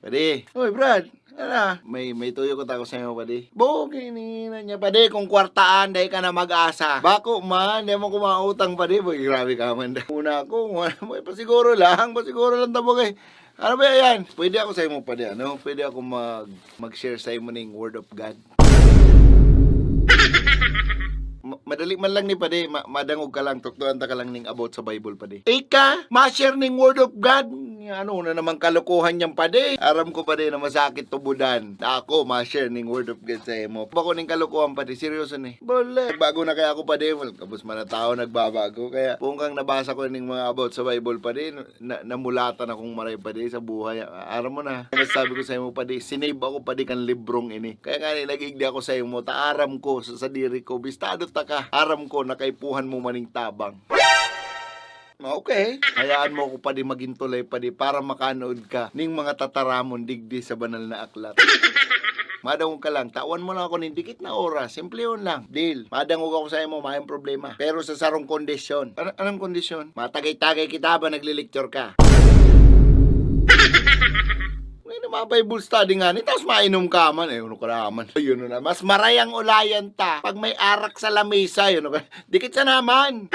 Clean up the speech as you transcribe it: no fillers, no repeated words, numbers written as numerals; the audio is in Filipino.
Pade. Oy, Brad. Ano? May tuyo ko tako sa iyo, pade. Bogey ni niya, pade. Kung kwartaan, dahil ka na mag-asa. Bako man, di mo kumautang, pade. Boy, grabe ka man. Una ako, pasiguro lang tabo kay. Ano ba yan? Pwede ako sa iyo, pade. Ano? Pwede ako mag-share sa iyo ng word of God. Madali man lang ni pade, madangog ka lang, tuktuan ta ka lang ning about sa Bible pade. Ika, ma-share ning word of God. Ano na naman kalokohan niyang pade. Aram ko pade na masakit tubudan. Ako ma-share ning word of God sa imo. Bako ning kalokohan pade, seryoso ni. Bole, bago na kaya ako pade, well, kabus man na tao nagbabago kaya kung kang nabasa ko ning mga about sa Bible pade, namulatan akong maray pade sa buhay. Aram mo na. Sabi ko sa imo pade, sinave ako pade kan librong ini. Kaya nga nagigdi ako sa imo, taaram ko sa diri ko, bistado ta ka. Aram ko nakaipuhan mo maning tabang. Okay. Hayaan mo ko pa di maging tulay pa di para makanood ka ning mga tataramon digdi sa banal na aklat. Madangog ka lang, tawan mo lang ako ng dikit na oras. Simple yun lang. Deal. Madangog ako sa imo, mayang problema. Pero sa sarong kondisyon. Anong kondisyon? Matagay-tagay kita ba naglilecture ka? Ngayon mga Bible study nga ni, tapos mainom ka man. Ano ka naman? Yun na. Mas marayang ulayan ta. Pag may arak sa lamesa, yun. Dikit sa naman.